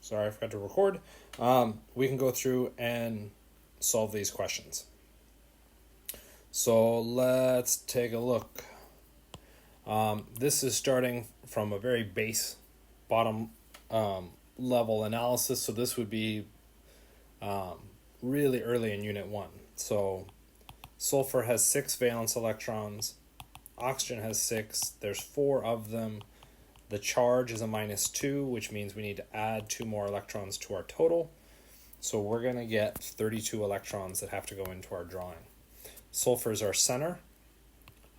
sorry, I forgot to record. We can go through and solve these questions. So let's take a look. This is starting from a very base bottom level analysis. So this would be really early in Unit 1. So sulfur has 6 valence electrons. Oxygen has 6. There's 4 of them. The charge is a -2, which means we need to add 2 more electrons to our total. So we're going to get 32 electrons that have to go into our drawing. Sulfur is our center.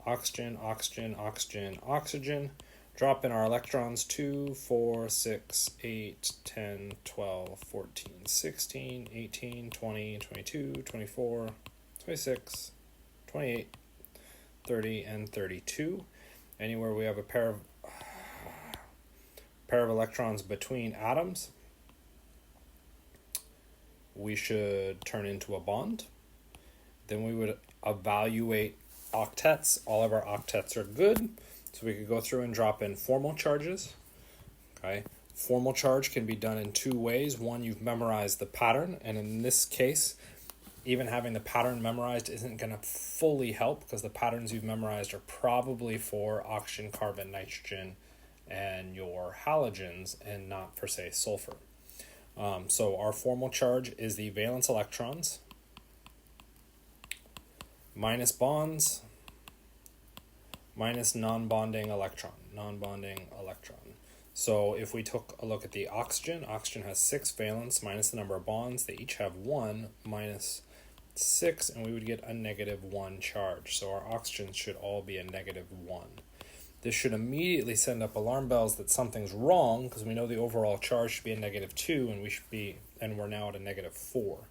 Oxygen, oxygen, oxygen, oxygen. Drop in our electrons 2, 4, 6, 8, 10, 12, 14, 16, 18, 20, 22, 24, 26, 28, 30, and 32. Anywhere we have a pair of electrons between atoms, we should turn into a bond. Then we would evaluate octets. All of our octets are good, so we could go through and drop in formal charges. Okay, formal charge can be done in 2 ways. One, you've memorized the pattern, and in this case, even having the pattern memorized isn't going to fully help because the patterns you've memorized are probably for oxygen, carbon, nitrogen, and your halogens, and not for, say, sulfur. So our formal charge is the valence electrons minus bonds minus non-bonding electron. So if we took a look at the oxygen has 6 valence minus the number of bonds. They each have 1 minus 6, and we would get a -1 charge. So our oxygen should all be a -1. This should immediately send up alarm bells that something's wrong because we know the overall charge should be a -2 and we're now at a -4.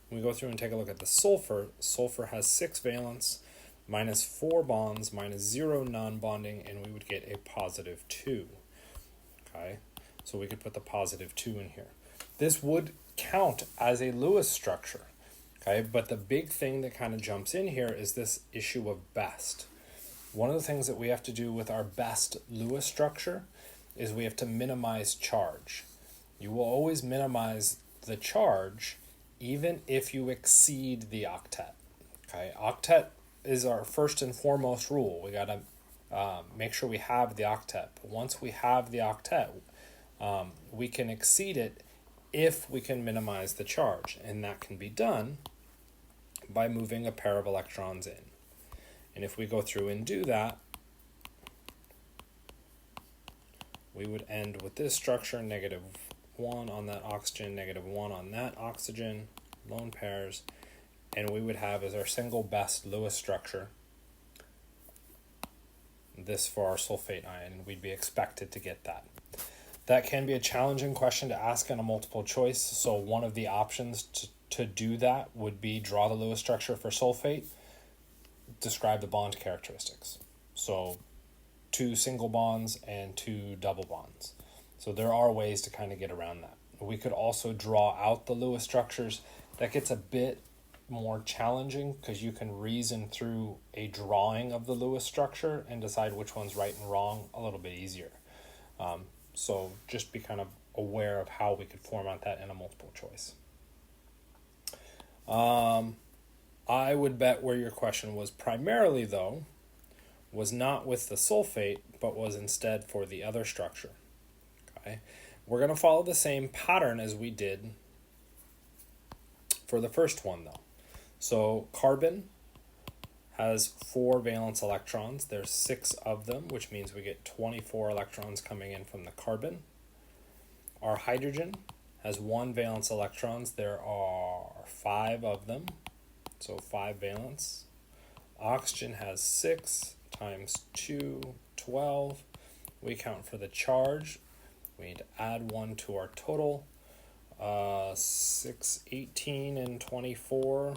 When we go through and take a look at the sulfur, sulfur has 6 valence minus 4 bonds minus 0 non-bonding, and we would get a +2. Okay, so we could put the +2 in here. This would count as a Lewis structure. Okay, but the big thing that kind of jumps in here is this issue of best. One of the things that we have to do with our best Lewis structure is we have to minimize charge. You will always minimize the charge even if you exceed the octet. Okay, octet is our first and foremost rule. We got to make sure we have the octet. But once we have the octet, we can exceed it if we can minimize the charge. And that can be done by moving a pair of electrons in. And if we go through and do that, we would end with this structure, -1 on that oxygen, -1 on that oxygen, lone pairs, and we would have as our single best Lewis structure this for our sulfate ion, and we'd be expected to get that. That can be a challenging question to ask in a multiple choice, so one of the options to do that would be draw the Lewis structure for sulfate, describe the bond characteristics. So 2 single bonds and 2 double bonds. So there are ways to kind of get around that. We could also draw out the Lewis structures. That gets a bit more challenging because you can reason through a drawing of the Lewis structure and decide which one's right and wrong a little bit easier. So just be kind of aware of how we could format that in a multiple choice. I would bet where your question was primarily, though, was not with the sulfate, but was instead for the other structure. Okay, we're going to follow the same pattern as we did for the first one, though. So carbon has 4 valence electrons. There's 6 of them, which means we get 24 electrons coming in from the carbon. Our hydrogen has 1 valence electrons. There are 5 of them, so 5 valence. Oxygen has 6 times 2, 12. We count for the charge. We need to add 1 to our total. 6, 18, and 24.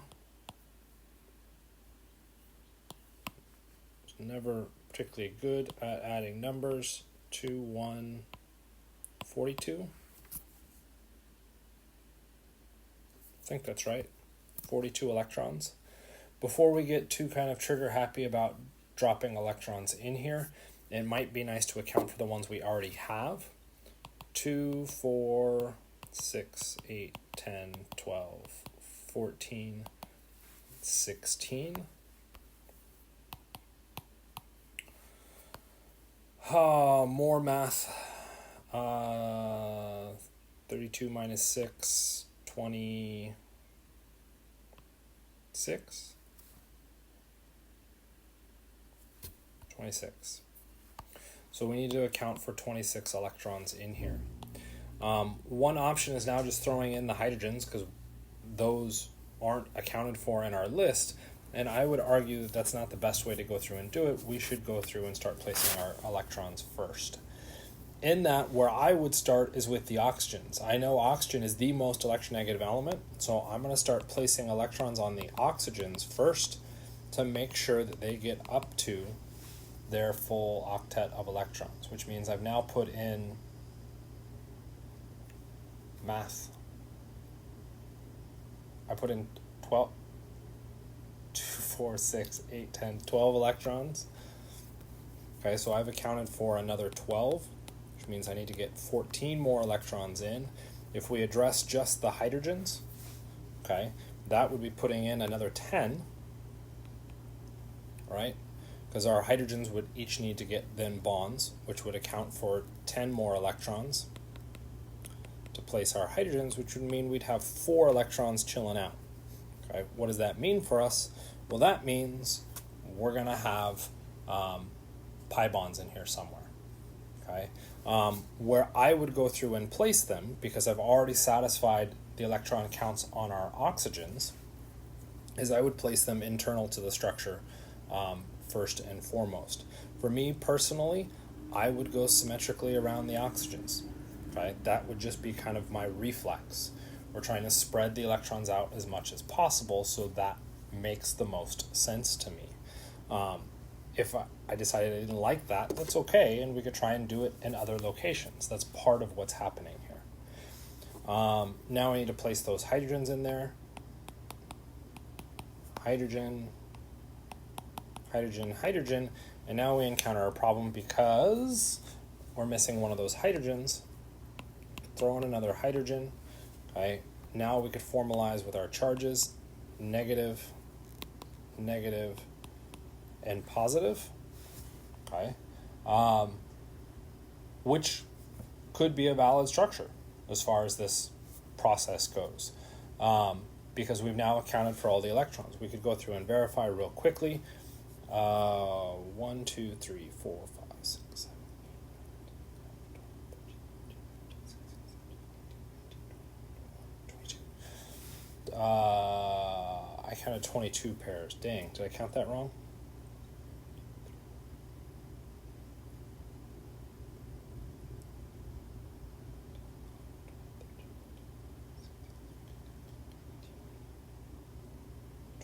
It's never particularly good at adding numbers. 2, 1, 42. I think that's right. 42 electrons. Before we get too kind of trigger happy about dropping electrons in here, it might be nice to account for the ones we already have. 2, 4, 6, 8, 10, 12, 14, 16. More math. 32 minus 6, 26. 26. So we need to account for 26 electrons in here. One option is now just throwing in the hydrogens because those aren't accounted for in our list, and I would argue that that's not the best way to go through and do it. We should go through and start placing our electrons first. In that, where I would start is with the oxygens. I know oxygen is the most electronegative element, so I'm going to start placing electrons on the oxygens first to make sure that they get up to their full octet of electrons, which means I've now put in math. I put in 12, 2, 4, 6, 8, 10, 12 electrons. Okay, so I've accounted for another 12, which means I need to get 14 more electrons in. If we address just the hydrogens, okay, that would be putting in another 10, right? Because our hydrogens would each need to get then bonds, which would account for 10 more electrons to place our hydrogens, which would mean we'd have 4 electrons chilling out. Okay, what does that mean for us? Well, that means we're going to have pi bonds in here somewhere. Okay, where I would go through and place them, because I've already satisfied the electron counts on our oxygens, is I would place them internal to the structure first and foremost. For me personally, I would go symmetrically around the oxygens. Okay, that would just be kind of my reflex. We're trying to spread the electrons out as much as possible, so that makes the most sense to me. If I decided I didn't like that, that's okay, and we could try and do it in other locations. That's part of what's happening here. Now I need to place those hydrogens in there. Hydrogen, hydrogen, hydrogen, and now we encounter a problem because we're missing one of those hydrogens. Throw in another hydrogen. Okay, now we could formalize with our charges, negative, negative, and positive. Okay, which could be a valid structure as far as this process goes, because we've now accounted for all the electrons. We could go through and verify real quickly. 1, 2, 3, 4, 5, 6, 7. I counted 22 pairs. Dang, did I count that wrong?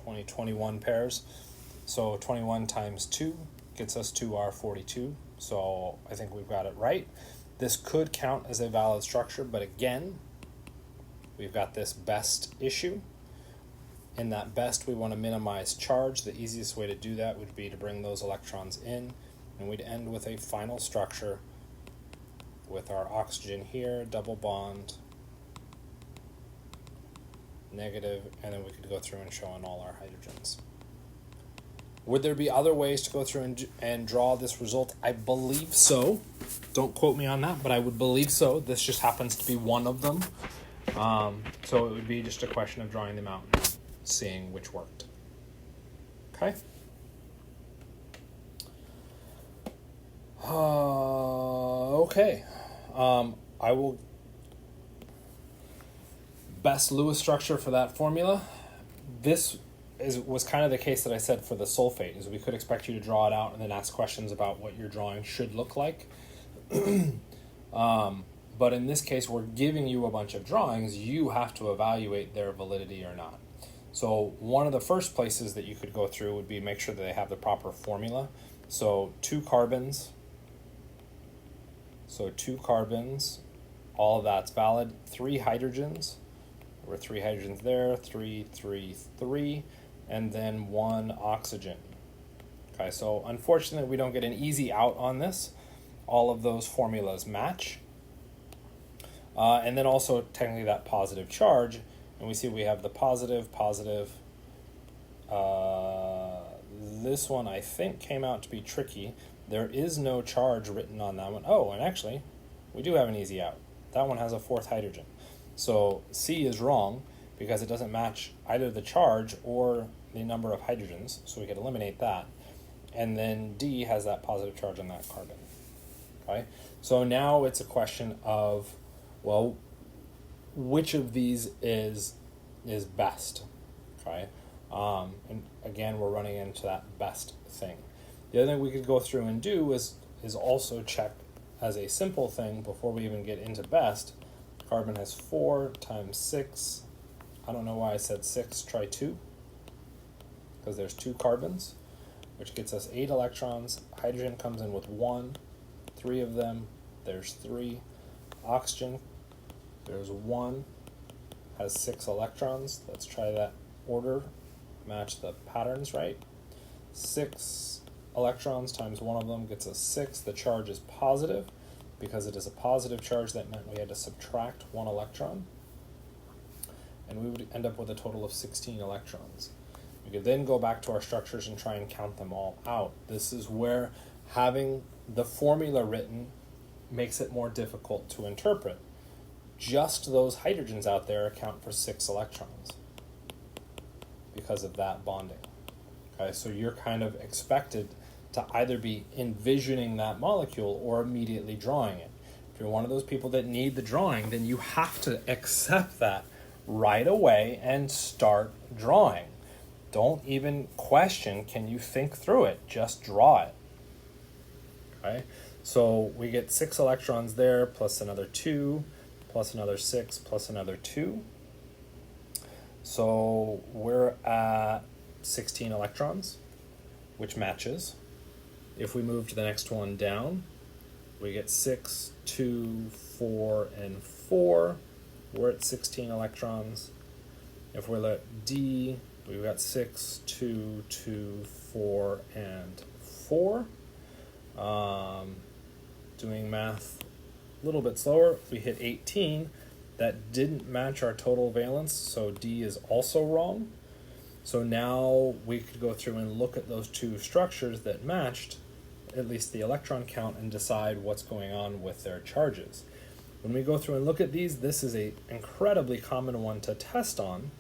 Only 21 pairs. So 21 times 2 gets us to our 42. So I think we've got it right. This could count as a valid structure, but again, we've got this best issue. In that best, we want to minimize charge. The easiest way to do that would be to bring those electrons in, and we'd end with a final structure with our oxygen here, double bond, negative, and then we could go through and show on all our hydrogens. Would there be other ways to go through and draw this result? I believe so. Don't quote me on that, but I would believe so. This just happens to be one of them. So it would be just a question of drawing them out and seeing which worked. Okay. Okay. I will best Lewis structure for that formula. This was kind of the case that I said for the sulfate, is we could expect you to draw it out and then ask questions about what your drawing should look like. But in this case, we're giving you a bunch of drawings. You have to evaluate their validity or not. So one of the first places that you could go through would be make sure that they have the proper formula. So 2 carbons. So 2 carbons, all of that's valid. 3 hydrogens. There were 3 hydrogens there, 3, 3, 3, and then 1 oxygen. Okay, so unfortunately we don't get an easy out on this. All of those formulas match. And then also technically that positive charge, and we see we have the positive, positive. This one I think came out to be tricky. There is no charge written on that one. Oh, and actually, we do have an easy out. That one has a fourth hydrogen. So C is wrong because it doesn't match either the charge or the number of hydrogens, so we could eliminate that. And then D has that positive charge on that carbon. Okay? So now it's a question of, well, which of these is best? Okay? And again, we're running into that best thing. The other thing we could go through and do is also check as a simple thing before we even get into best. Carbon has 4 times 6. I don't know why I said 6, try 2. Because there's 2 carbons, which gets us 8 electrons. Hydrogen comes in with 1. 3 of them, there's 3. Oxygen, there's 1, has 6 electrons. Let's try that order, match the patterns right. 6 electrons times 1 of them gets us 6. The charge is positive. Because it is a positive charge, that meant we had to subtract 1 electron. And we would end up with a total of 16 electrons. We could then go back to our structures and try and count them all out. This is where having the formula written makes it more difficult to interpret. Just those hydrogens out there account for 6 electrons because of that bonding. Okay, so you're kind of expected to either be envisioning that molecule or immediately drawing it. If you're one of those people that need the drawing, then you have to accept that right away and start drawing. Don't even question, can you think through it? Just draw it. Okay, so we get 6 electrons there, plus another 2, plus another 6, plus another 2. So we're at 16 electrons, which matches. If we move to the next one down, we get 6, 2, 4, and 4. We're at 16 electrons. If we let D, we've got 6, 2, 2, 4, and 4. Doing math a little bit slower, we hit 18. That didn't match our total valence, so D is also wrong. So now we could go through and look at those 2 structures that matched, at least the electron count, and decide what's going on with their charges. When we go through and look at these, this is an incredibly common one to test on,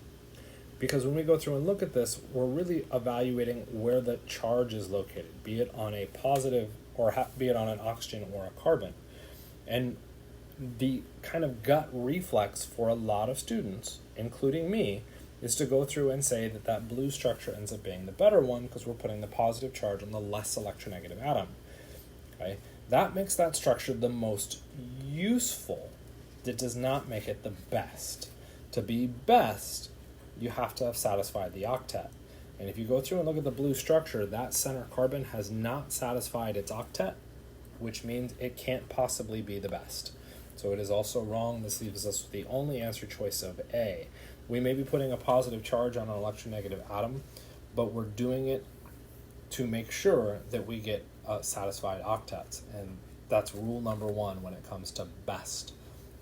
because when we go through and look at this, we're really evaluating where the charge is located, be it on a positive or be it on an oxygen or a carbon. And the kind of gut reflex for a lot of students, including me, is to go through and say that that blue structure ends up being the better one because we're putting the positive charge on the less electronegative atom. Okay? That makes that structure the most useful. It does not make it the best. To be best, you have to have satisfied the octet. And if you go through and look at the blue structure, that center carbon has not satisfied its octet, which means it can't possibly be the best. So it is also wrong. This leaves us with the only answer choice of A. We may be putting a positive charge on an electronegative atom, but we're doing it to make sure that we get satisfied octets. And that's rule number 1 when it comes to best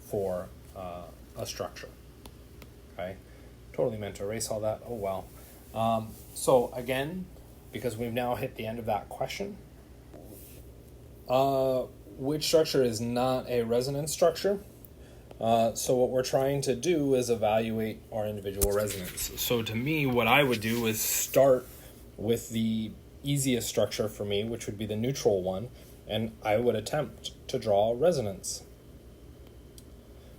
for a structure. Okay? Totally meant to erase all that. Oh, well. So again, because we've now hit the end of that question, which structure is not a resonance structure? So what we're trying to do is evaluate our individual resonance. So to me, what I would do is start with the easiest structure for me, which would be the neutral one, and I would attempt to draw resonance.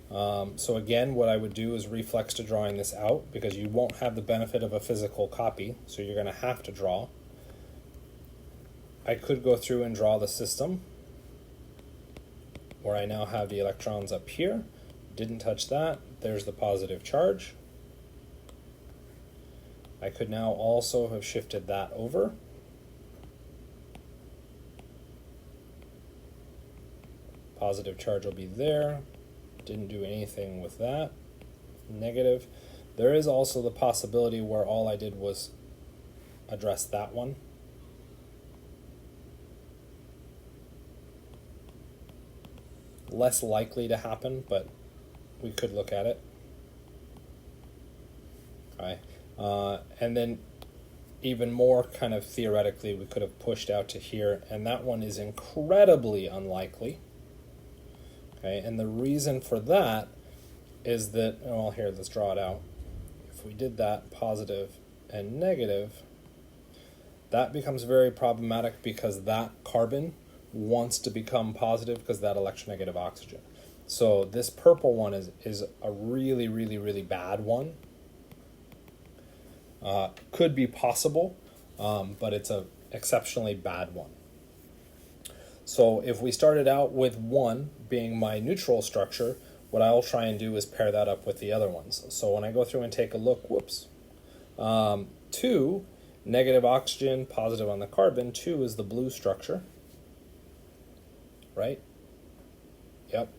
So again, what I would do is reflex to drawing this out, because you won't have the benefit of a physical copy, so you're going to have to draw. I could go through and draw the system, where I now have the electrons up here. Didn't touch that. There's the positive charge. I could now also have shifted that over. Positive charge will be there. Didn't do anything with that. Negative. There is also the possibility where all I did was address that one. Less likely to happen, but we could look at it. Okay. And then even more kind of theoretically, we could have pushed out to here, and that one is incredibly unlikely. Okay, and the reason for that is that, well, here, let's draw it out. If we did that positive and negative, that becomes very problematic because that carbon wants to become positive because that electronegative oxygen. So this purple one is a really, really, really bad one. Could be possible, but it's an exceptionally bad one. So if we started out with 1 being my neutral structure, what I'll try and do is pair that up with the other ones. So when I go through and take a look, 2, negative oxygen, positive on the carbon, 2 is the blue structure, right? Yep.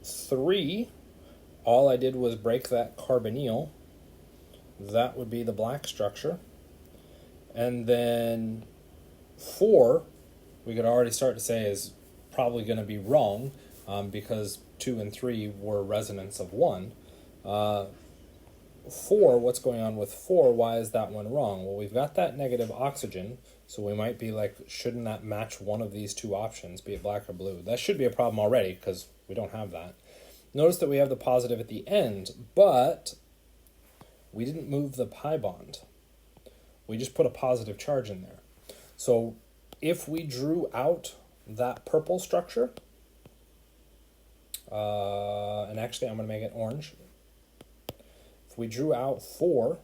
3, all I did was break that carbonyl. That would be the black structure. And then 4, we could already start to say is probably going to be wrong because 2 and 3 were resonance of 1. 4, what's going on with 4? Why is that one wrong? Well, we've got that negative oxygen, so we might be like, shouldn't that match one of these two options, be it black or blue? That should be a problem already because we don't have that. Notice that we have the positive at the end, but we didn't move the pi bond. We just put a positive charge in there. So if we drew out that purple structure, and actually I'm going to make it orange. If we drew out 4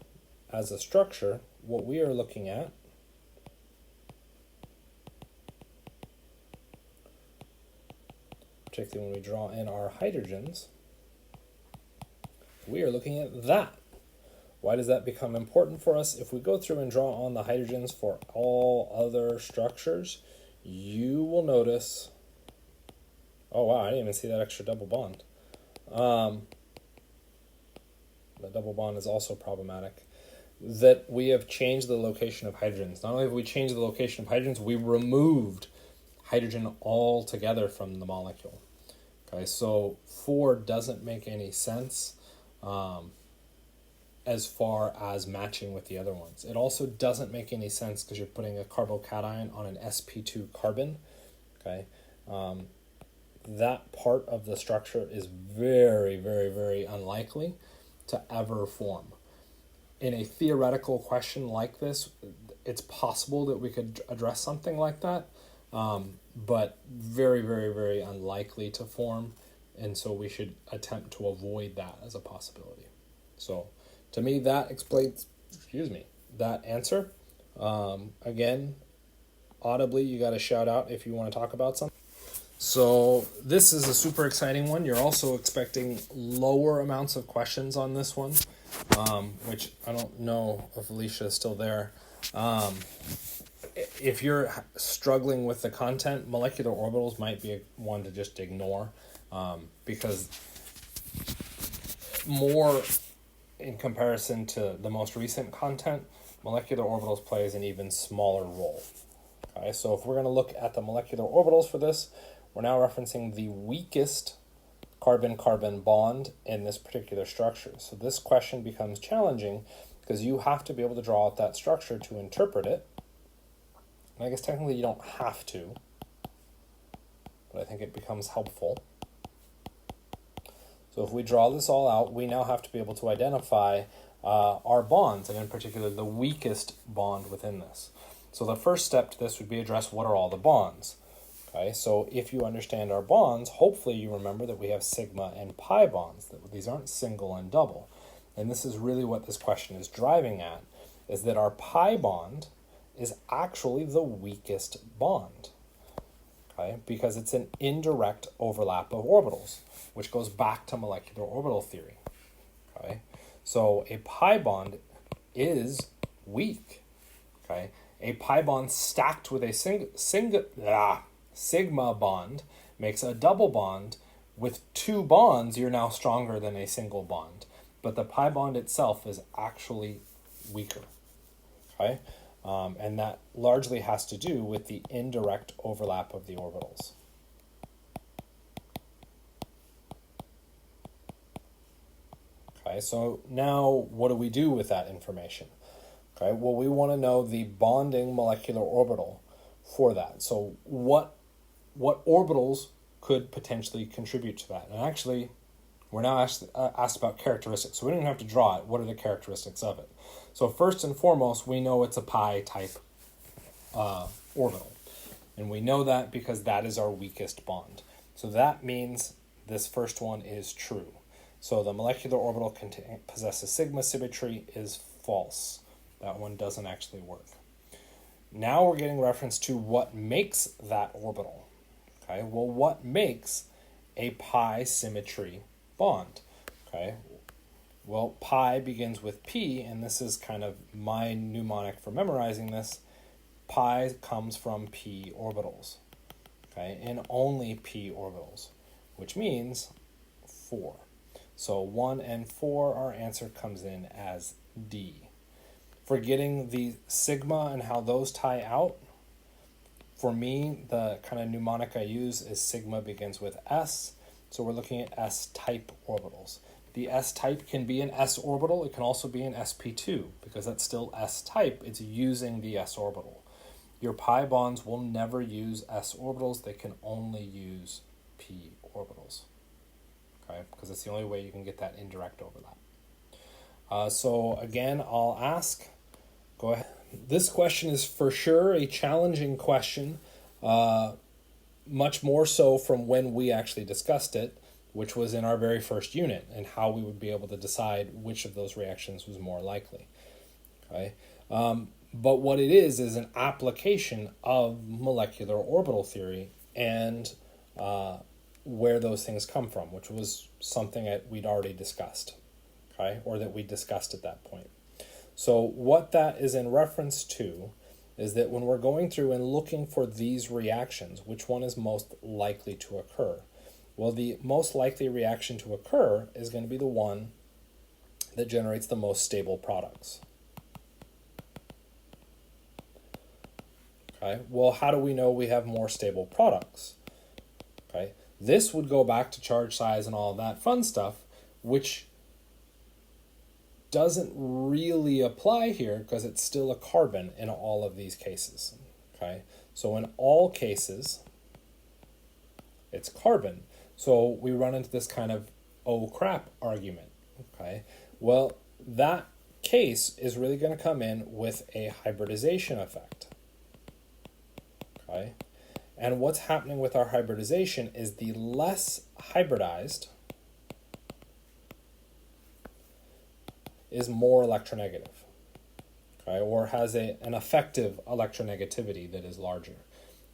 as a structure, what we are looking at particularly when we draw in our hydrogens, we are looking at that. Why does that become important for us? If we go through and draw on the hydrogens for all other structures, you will notice, oh wow, I didn't even see that extra double bond. The double bond is also problematic. That we have changed the location of hydrogens. Not only have we changed the location of hydrogens, we removed hydrogen altogether from the molecule. Okay, so 4 doesn't make any sense as far as matching with the other ones. It also doesn't make any sense because you're putting a carbocation on an sp2 carbon. Okay, that part of the structure is very, very, very unlikely to ever form. In a theoretical question like this, it's possible that we could address something like that, but very, very, very unlikely to form, and so we should attempt to avoid that as a possibility. So, to me, that explains, that answer. Again, audibly, you got to shout out if you want to talk about something. So this is a super exciting one. You're also expecting lower amounts of questions on this one, which I don't know if Alicia is still there. If you're struggling with the content, molecular orbitals might be one to just ignore because more in comparison to the most recent content, molecular orbitals plays an even smaller role. Okay, so if we're going to look at the molecular orbitals for this, we're now referencing the weakest carbon-carbon bond in this particular structure. So this question becomes challenging because you have to be able to draw out that structure to interpret it. And I guess technically you don't have to, but I think it becomes helpful. So if we draw this all out, we now have to be able to identify our bonds, and in particular the weakest bond within this. So the first step to this would be address what are all the bonds. Okay, so if you understand our bonds, hopefully you remember that we have sigma and pi bonds. That these aren't single and double. And this is really what this question is driving at, is that our pi bond is actually the weakest bond. Okay, because it's an indirect overlap of orbitals, which goes back to molecular orbital theory. Okay, so a pi bond is weak. Okay, a pi bond stacked with a sigma bond makes a double bond. With 2 bonds, you're now stronger than a single bond. But the pi bond itself is actually weaker. Okay? And that largely has to do with the indirect overlap of the orbitals. Okay, so now what do we do with that information? Okay, well, we want to know the bonding molecular orbital for that. So what orbitals could potentially contribute to that? And actually, we're now asked about characteristics. So we don't even have to draw it. What are the characteristics of it? So first and foremost, we know it's a pi type orbital. And we know that because that is our weakest bond. So that means this first one is true. So the molecular orbital possesses sigma symmetry is false. That one doesn't actually work. Now we're getting reference to what makes that orbital. Okay, well, what makes a pi symmetry bond? Okay, well, pi begins with p, and this is kind of my mnemonic for memorizing this. Pi comes from p orbitals, okay, and only p orbitals, which means 4. So 1 and 4, our answer comes in as D. For getting the sigma and how those tie out, for me, the kind of mnemonic I use is sigma begins with S, so we're looking at S-type orbitals. The S-type can be an S orbital, it can also be an sp2, because that's still S-type, it's using the S orbital. Your pi bonds will never use S orbitals, they can only use p orbitals. Okay, because it's the only way you can get that indirect overlap. So again, I'll ask, go ahead. This question is for sure a challenging question, much more so from when we actually discussed it, which was in our very first unit, and how we would be able to decide which of those reactions was more likely. Okay, but what it is an application of molecular orbital theory and where those things come from, which was something that we'd already discussed, okay, or that we discussed at that point. So what that is in reference to is that when we're going through and looking for these reactions, which one is most likely to occur? Well, the most likely reaction to occur is going to be the one that generates the most stable products. Okay, well, how do we know we have more stable products? Okay, this would go back to charge size and all that fun stuff, which doesn't really apply here because it's still a carbon in all of these cases. Okay, so in all cases, it's carbon. So we run into this kind of oh crap argument. Okay, well, that case is really going to come in with a hybridization effect. Okay, and what's happening with our hybridization is the less hybridized is more electronegative, okay, or has an effective electronegativity that is larger.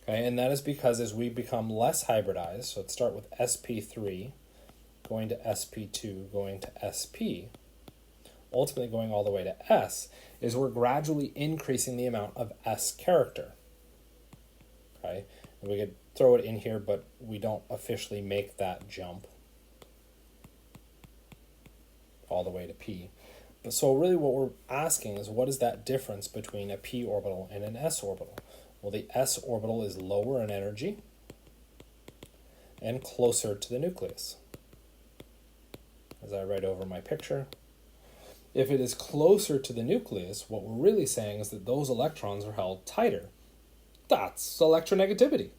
Okay, and that is because as we become less hybridized, so let's start with sp3, going to sp2, going to sp, ultimately going all the way to s, is we're gradually increasing the amount of s character. Okay, and we could throw it in here, but we don't officially make that jump all the way to p. But so really what we're asking is, what is that difference between a p orbital and an s orbital? Well, the s orbital is lower in energy and closer to the nucleus. As I write over my picture, if it is closer to the nucleus, what we're really saying is that those electrons are held tighter. That's electronegativity.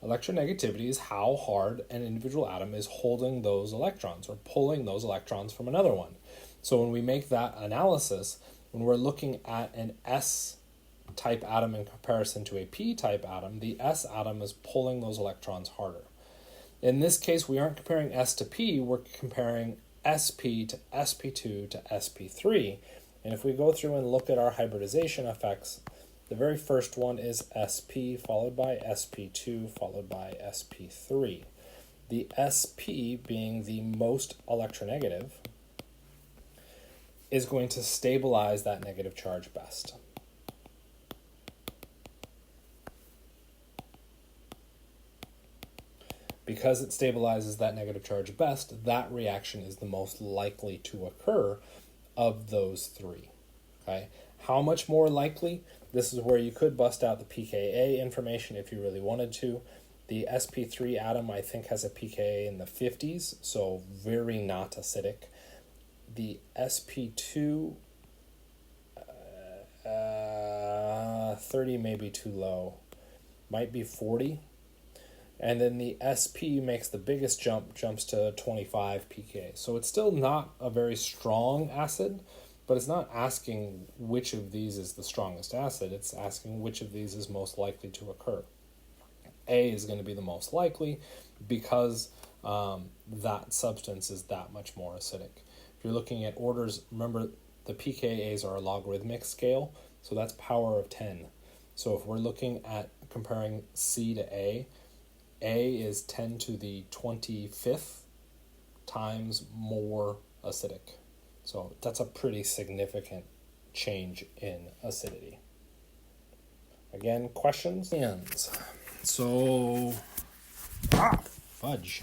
Electronegativity is how hard an individual atom is holding those electrons or pulling those electrons from another one. So when we make that analysis, when we're looking at an S-type atom in comparison to a P-type atom, the S atom is pulling those electrons harder. In this case, we aren't comparing S to P, we're comparing SP to SP2 to SP3. And if we go through and look at our hybridization effects, the very first one is SP, followed by SP2, followed by SP3. The SP, being the most electronegative, is going to stabilize that negative charge best. Because it stabilizes that negative charge best, that reaction is the most likely to occur of those three. Okay? How much more likely? This is where you could bust out the pKa information if you really wanted to. The sp3 atom, I think, has a pKa in the 50s, so very not acidic. the sp2, 30 may be too low, might be 40. And then the SP makes the biggest jumps to 25 pK. So it's still not a very strong acid, but it's not asking which of these is the strongest acid. It's asking which of these is most likely to occur. A is going to be the most likely because that substance is that much more acidic. If you're looking at orders, remember the pKa's are a logarithmic scale, so that's power of 10. So if we're looking at comparing C to A is 10 to the 25th times more acidic. So that's a pretty significant change in acidity. Again, questions? So, fudge.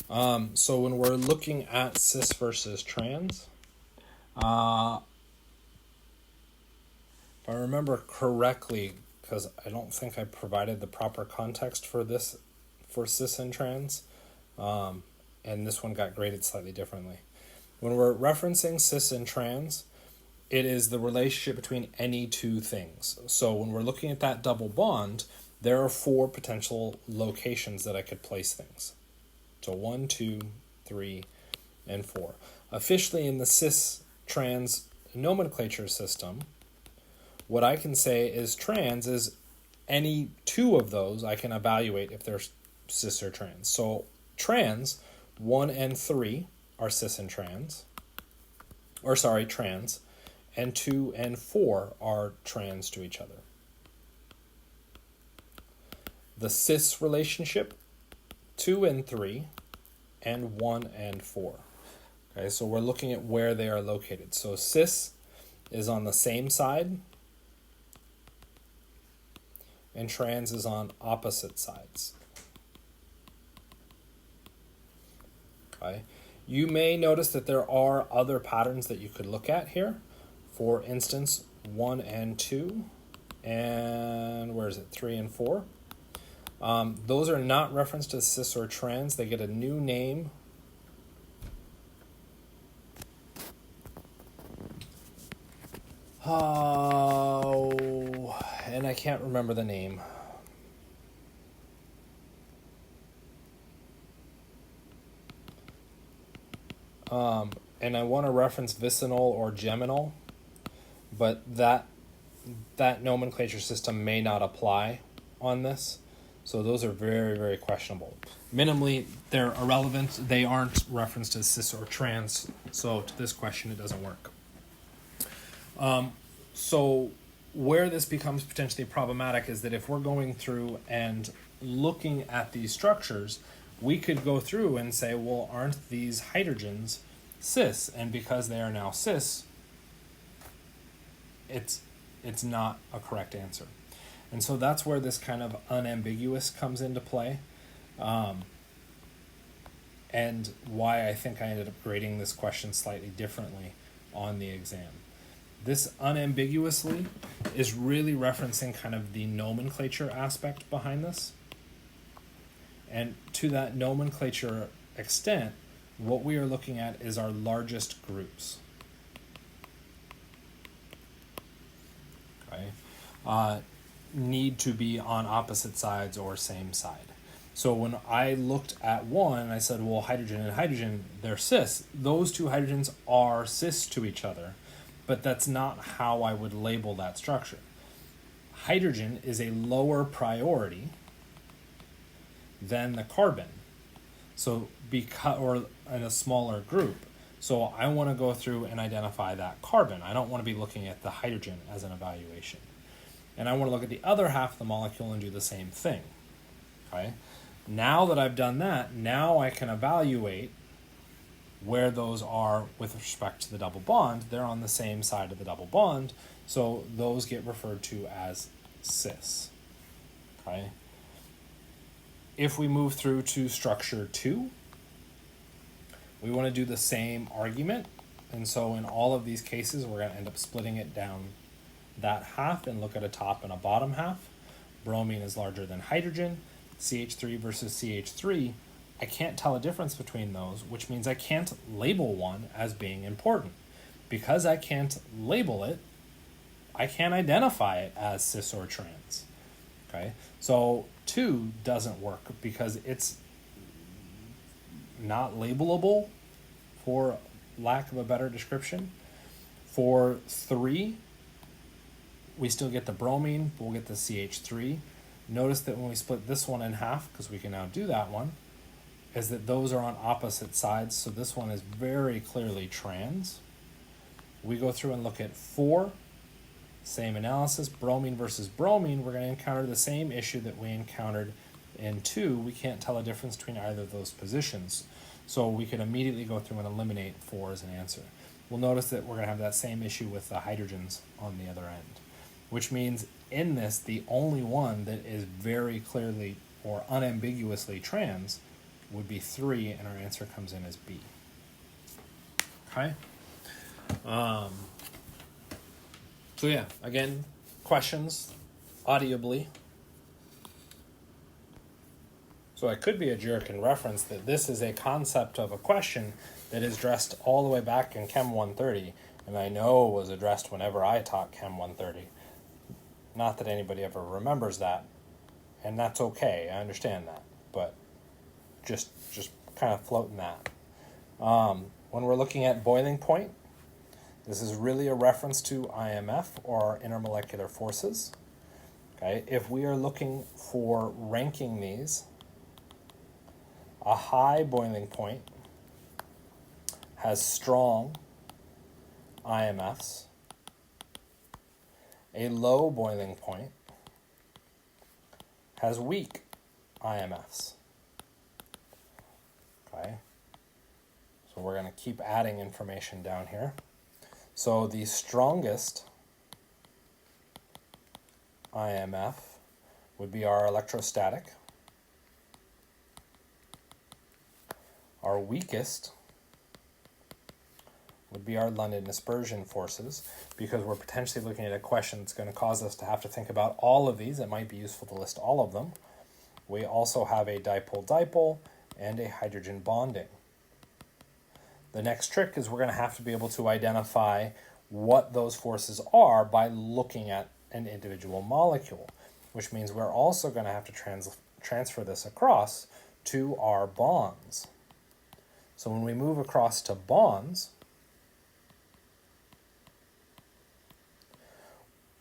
So when we're looking at cis versus trans, if I remember correctly, because I don't think I provided the proper context for this, for cis and trans, and this one got graded slightly differently. When we're referencing cis and trans, it is the relationship between any two things. So when we're looking at that double bond, there are 4 potential locations that I could place things. So 1, 2, 3, and 4. Officially in the cis-trans nomenclature system, what I can say is trans is any 2 of those I can evaluate if they're cis or trans. So trans, 1 and 3 are cis and trans. Or sorry, trans. And 2 and 4 are trans to each other. The cis relationship, 2 and 3, and 1 and 4. Okay, so we're looking at where they are located. So cis is on the same side, and trans is on opposite sides. Okay. You may notice that there are other patterns that you could look at here. For instance, 1 and 2, and where is it, 3 and 4. Those are not referenced as cis or trans. They get a new name. Oh, and I can't remember the name. And I want to reference vicinal or geminal, but that nomenclature system may not apply on this. So those are very, very questionable. Minimally, they're irrelevant. They aren't referenced as cis or trans. So to this question, it doesn't work. So where this becomes potentially problematic is that if we're going through and looking at these structures, we could go through and say, well, aren't these hydrogens cis? And because they are now cis, it's not a correct answer. And so that's where this kind of unambiguous comes into play, and why I think I ended up grading this question slightly differently on the exam. This unambiguously is really referencing kind of the nomenclature aspect behind this. And to that nomenclature extent, what we are looking at is our largest groups. Okay. Need to be on opposite sides or same side. So when I looked at one, I said, well, hydrogen and hydrogen, they're cis. Those 2 hydrogens are cis to each other, but that's not how I would label that structure. Hydrogen is a lower priority than the carbon, so or in a smaller group. So I want to go through and identify that carbon. I don't want to be looking at the hydrogen as an evaluation. And I want to look at the other half of the molecule and do the same thing. Okay. Now that I've done that, now I can evaluate where those are with respect to the double bond. They're on the same side of the double bond, so those get referred to as cis. Okay. If we move through to structure 2, we want to do the same argument, and so in all of these cases, we're going to end up splitting it down that half and look at a top and a bottom half. Bromine is larger than hydrogen. CH3 versus CH3, I can't tell a difference between those, which means I can't label one as being important. Because I can't label it, I can't identify it as cis or trans. Okay, so 2 doesn't work because it's not labelable, for lack of a better description. For 3, we still get the bromine, but we'll get the CH3. Notice that when we split this one in half, because we can now do that one, is that those are on opposite sides, so this one is very clearly trans. We go through and look at 4, same analysis, bromine versus bromine, we're going to encounter the same issue that we encountered in 2. We can't tell a difference between either of those positions. So we could immediately go through and eliminate 4 as an answer. We'll notice that we're going to have that same issue with the hydrogens on the other end, which means in this, the only one that is very clearly or unambiguously trans would be 3, and our answer comes in as B. Okay? So yeah, again, questions audibly. So I could be a jerk and reference that this is a concept of a question that is addressed all the way back in Chem 130, and I know was addressed whenever I taught Chem 130. Not that anybody ever remembers that, and that's okay, I understand that, but just kind of floating that. When we're looking at boiling point, this is really a reference to IMF, or Intermolecular Forces. Okay, if we are looking for ranking these, a high boiling point has strong IMFs. A low boiling point has weak IMFs. Okay, so we're going to keep adding information down here. So the strongest IMF would be our electrostatic. Our weakest would be our London dispersion forces, because we're potentially looking at a question that's going to cause us to have to think about all of these. It might be useful to list all of them. We also have a dipole-dipole and a hydrogen bonding. The next trick is we're going to have to be able to identify what those forces are by looking at an individual molecule, which means we're also going to have to transfer this across to our bonds. So when we move across to bonds,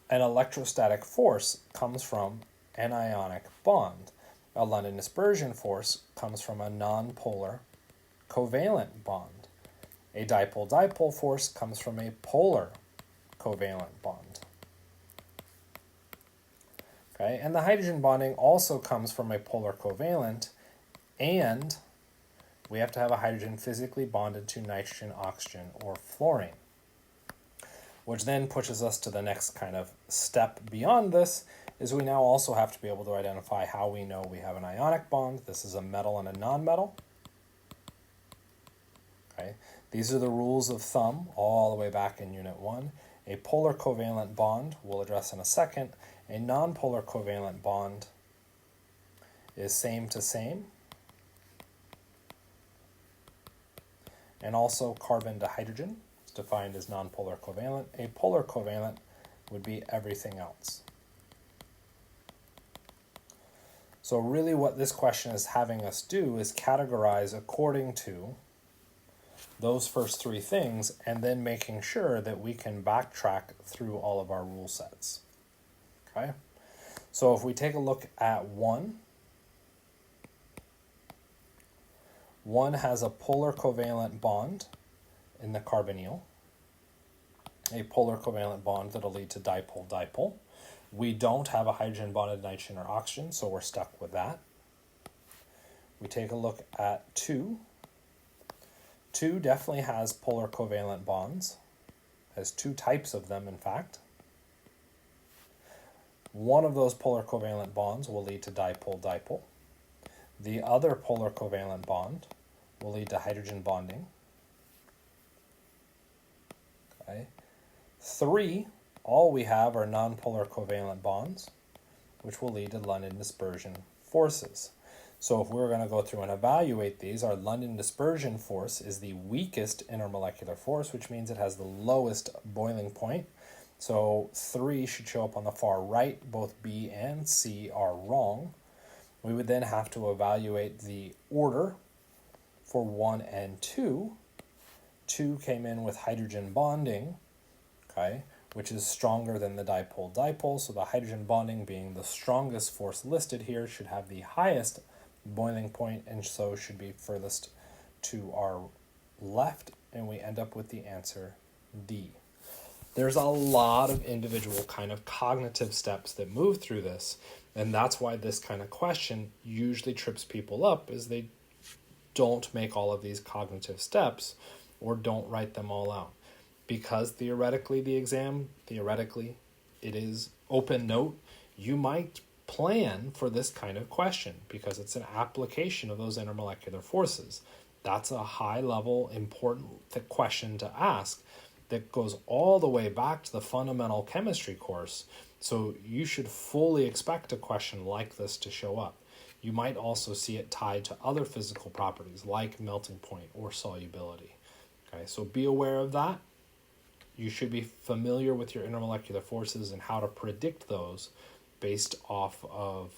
an electrostatic force comes from an ionic bond. A London dispersion force comes from a nonpolar covalent bond. A dipole-dipole force comes from a polar covalent bond. Okay, and the hydrogen bonding also comes from a polar covalent, and we have to have a hydrogen physically bonded to nitrogen, oxygen, or fluorine. Which then pushes us to the next kind of step beyond this, is we now also have to be able to identify how we know we have an ionic bond. This is a metal and a nonmetal. Okay. These are the rules of thumb all the way back in Unit 1. A polar covalent bond we'll address in a second. A nonpolar covalent bond is same to same. And also carbon to hydrogen is defined as nonpolar covalent. A polar covalent would be everything else. So really what this question is having us do is categorize according to those first 3 things, and then making sure that we can backtrack through all of our rule sets. Okay? So if we take a look at 1 has a polar covalent bond in the carbonyl, a polar covalent bond that'll lead to dipole-dipole. We don't have a hydrogen bonded to nitrogen or oxygen, so we're stuck with that. We take a look at 2. 2 definitely has polar covalent bonds, has 2 types of them in fact. One of those polar covalent bonds will lead to dipole-dipole. The other polar covalent bond will lead to hydrogen bonding. Okay. 3, all we have are nonpolar covalent bonds, which will lead to London dispersion forces. So if we were going to go through and evaluate these, our London dispersion force is the weakest intermolecular force, which means it has the lowest boiling point. So 3 should show up on the far right. Both B and C are wrong. We would then have to evaluate the order for 1 and 2. 2 came in with hydrogen bonding, okay, which is stronger than the dipole-dipole. So the hydrogen bonding, being the strongest force listed here, should have the highest boiling point, and so should be furthest to our left, and we end up with the answer D. There's a lot of individual kind of cognitive steps that move through this, and that's why this kind of question usually trips people up, is they don't make all of these cognitive steps or don't write them all out. Because theoretically it is open note, you might plan for this kind of question because it's an application of those intermolecular forces. That's a high level, important question to ask that goes all the way back to the fundamental chemistry course. So you should fully expect a question like this to show up. You might also see it tied to other physical properties like melting point or solubility. Okay, so be aware of that. You should be familiar with your intermolecular forces and how to predict those based off of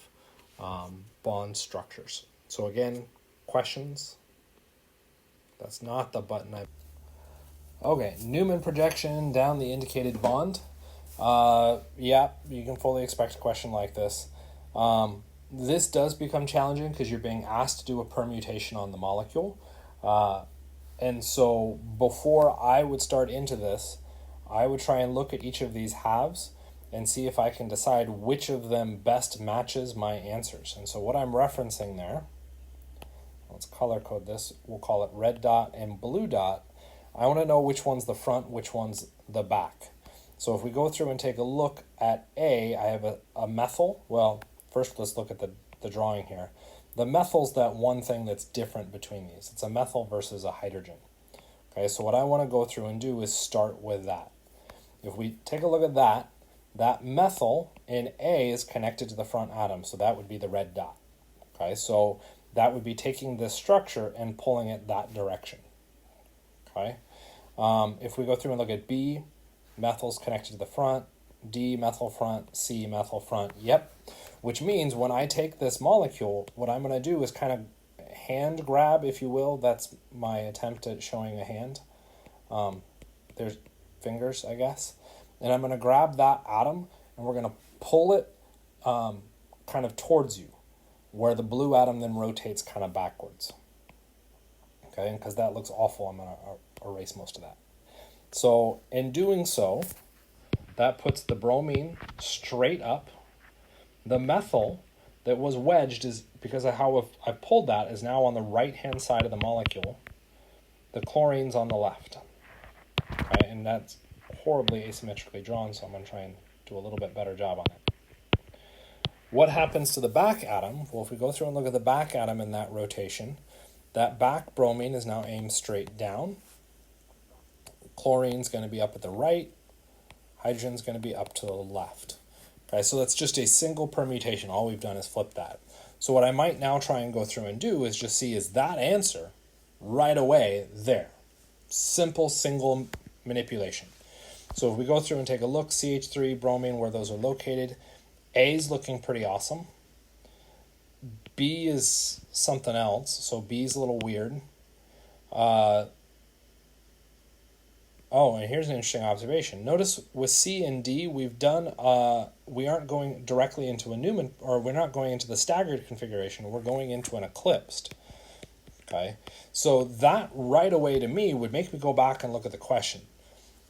bond structures. So again, questions? That's not the button Okay, Newman projection down the indicated bond. Yeah, you can fully expect a question like this. This does become challenging because you're being asked to do a permutation on the molecule. And so before I would start into this, I would try and look at each of these halves and see if I can decide which of them best matches my answers. And so what I'm referencing there, let's color code this, we'll call it red dot and blue dot. I want to know which one's the front, which one's the back. So if we go through and take a look at A, I have a methyl. Well, first let's look at the drawing here. The methyl's that one thing that's different between these. It's a methyl versus a hydrogen. Okay, so what I want to go through and do is start with that. If we take a look at that methyl in A is connected to the front atom, so that would be the red dot. Okay, so that would be taking this structure and pulling it that direction. Okay, if we go through and look at B, methyl's connected to the front, D, methyl front, C, methyl front, yep. Which means when I take this molecule, what I'm going to do is kind of hand grab, if you will. That's my attempt at showing a hand. There's fingers, I guess. And I'm going to grab that atom, and we're going to pull it kind of towards you, where the blue atom then rotates kind of backwards. Okay, and because that looks awful, I'm going to erase most of that. So in doing so, that puts the bromine straight up. The methyl that was wedged is, because of how I pulled that, is now on the right-hand side of the molecule. The chlorine's on the left. Okay, and that's horribly asymmetrically drawn, so I'm going to try and do a little bit better job on it. What happens to the back atom? Well, if we go through and look at the back atom in that rotation, that back bromine is now aimed straight down. Chlorine's going to be up at the right. Hydrogen's going to be up to the left. Okay, so that's just a single permutation. All we've done is flip that. So what I might now try and go through and do is just see, is that answer right away there? Simple single manipulation. So if we go through and take a look, CH3, bromine, where those are located, A is looking pretty awesome. B is something else, so B is a little weird. Oh, and here's an interesting observation. Notice with C and D, we've done, we aren't going directly into a Newman, or we're not going into the staggered configuration, we're going into an eclipsed. Okay, so that right away to me would make me go back and look at the question.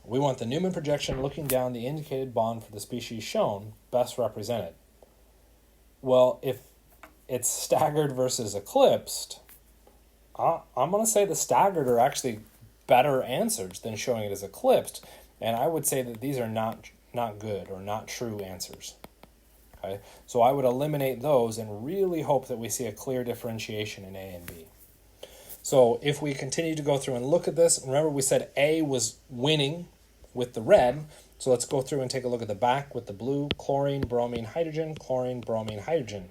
We want the Newman projection looking down the indicated bond for the species shown, best represented. Well, if it's staggered versus eclipsed, I'm going to say the staggered are actually better answers than showing it as eclipsed, and I would say that these are not good or not true answers. Okay, so I would eliminate those and really hope that we see a clear differentiation in A and B. So if we continue to go through and look at this, remember we said A was winning with the red, so let's go through and take a look at the back with the blue, chlorine, bromine, hydrogen, chlorine, bromine, hydrogen.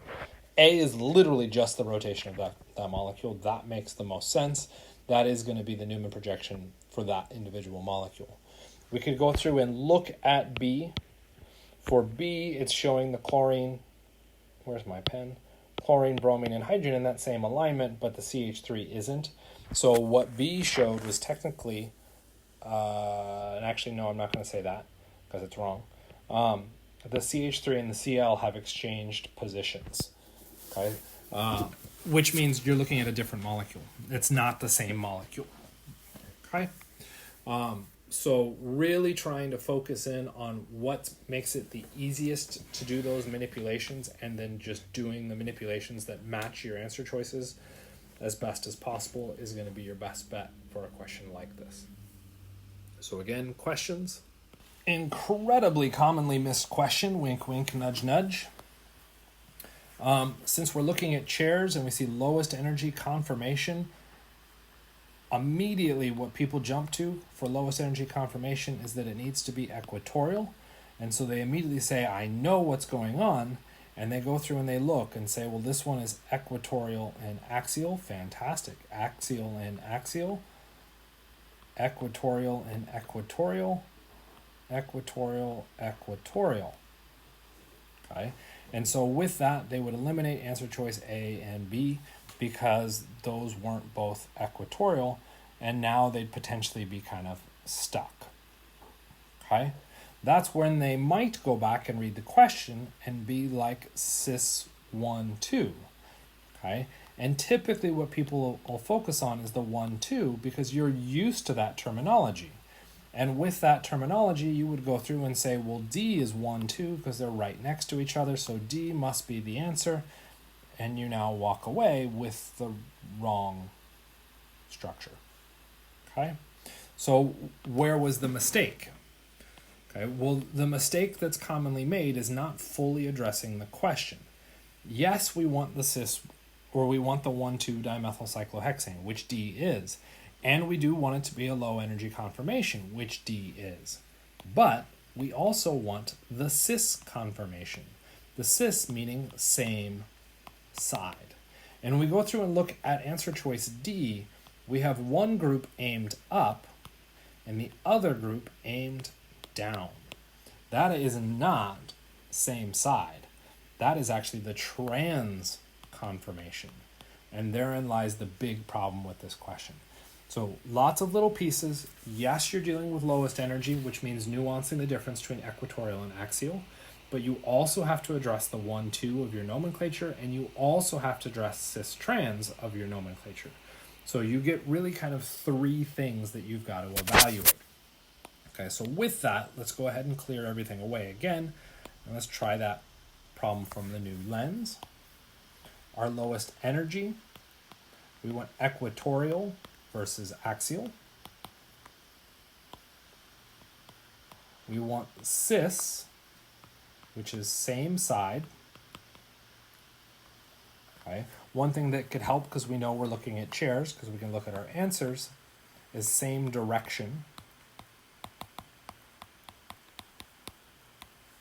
A is literally just the rotation of that molecule. That makes the most sense. That is going to be the Newman projection for that individual molecule. We could go through and look at B. For B, it's showing the chlorine, where's my pen? Chlorine, bromine, and hydrogen in that same alignment, but the CH3 isn't. So what B showed was technically, and actually no, I'm not going to say that because it's wrong. The CH3 and the Cl have exchanged positions, okay? Which means you're looking at a different molecule. It's not the same molecule, okay? So really trying to focus in on what makes it the easiest to do those manipulations, and then just doing the manipulations that match your answer choices as best as possible is going to be your best bet for a question like this. So again, questions. Incredibly commonly missed question, wink, wink, nudge, nudge. Since we're looking at chairs and we see lowest energy conformation, immediately what people jump to for lowest energy conformation is that it needs to be equatorial. And so they immediately say, I know what's going on. And they go through and they look and say, well, this one is equatorial and axial. Fantastic. Axial and axial. Equatorial and equatorial. Equatorial, equatorial. Okay. And so with that, they would eliminate answer choice A and B, because those weren't both equatorial, and now they'd potentially be kind of stuck. Okay? That's when they might go back and read the question and be like cis 1, 2. Okay? And typically what people will focus on is the 1, 2, because you're used to that terminology. And with that terminology, you would go through and say, well, D is 1, 2, because they're right next to each other, so D must be the answer. And you now walk away with the wrong structure. Okay? So where was the mistake? Okay, well, the mistake that's commonly made is not fully addressing the question. Yes, we want the cis, or we want the 1,2-dimethylcyclohexane, which D is. And we do want it to be a low energy conformation, which D is. But we also want the cis conformation. The cis meaning same side. And when we go through and look at answer choice D, we have one group aimed up and the other group aimed down. That is not same side. That is actually the trans conformation. And therein lies the big problem with this question. So lots of little pieces. Yes, you're dealing with lowest energy, which means nuancing the difference between equatorial and axial. But you also have to address the 1, 2 of your nomenclature, and you also have to address cis-trans of your nomenclature. So you get really kind of three things that you've got to evaluate. Okay, so with that, let's go ahead and clear everything away again, and let's try that problem from the new lens. Our lowest energy, we want equatorial versus axial. We want cis, which is same side. Okay. One thing that could help, because we know we're looking at chairs, because we can look at our answers, is same direction.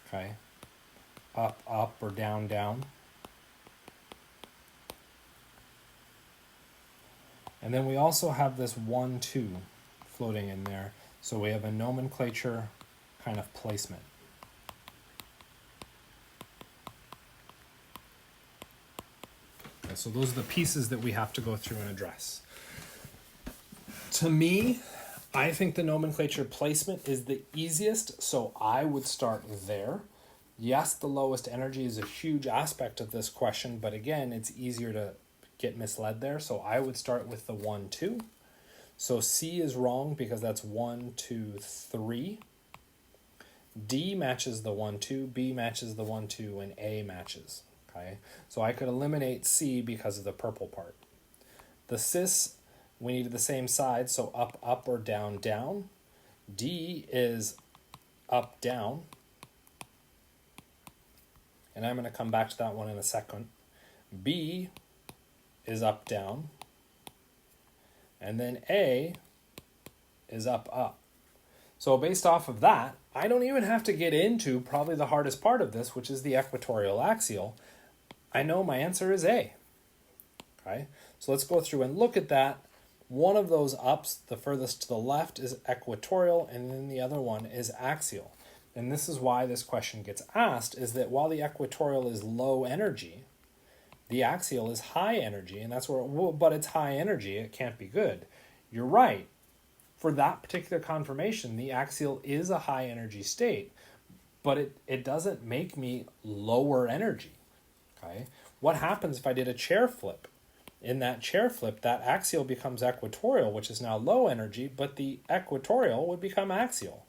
Okay. Up, up, or down, down. And then we also have this 1, 2 floating in there. So we have a nomenclature kind of placement. Okay, so those are the pieces that we have to go through and address. To me, I think the nomenclature placement is the easiest, so I would start there. Yes, the lowest energy is a huge aspect of this question, but again, it's easier to get misled there, so I would start with the 1, 2. So C is wrong because that's 1, 2, 3. D matches the 1, 2, B matches the 1, 2, and A matches. Okay, so I could eliminate C because of the purple part. The cis, we needed the same side, so up, up, or down, down. D is up, down. And I'm going to come back to that one in a second. B is up, down. And then A is up, up. So based off of that, I don't even have to get into probably the hardest part of this, which is the equatorial axial. I know my answer is A. Okay, so let's go through and look at that. One of those ups, the furthest to the left, is equatorial, and then the other one is axial. And this is why this question gets asked, is that while the equatorial is low energy, the axial is high energy, and that's where, but it's high energy, it can't be good. You're right. For that particular conformation, the axial is a high energy state, but it doesn't make me lower energy. Okay? What happens if I did a chair flip? In that chair flip, that axial becomes equatorial, which is now low energy, but the equatorial would become axial.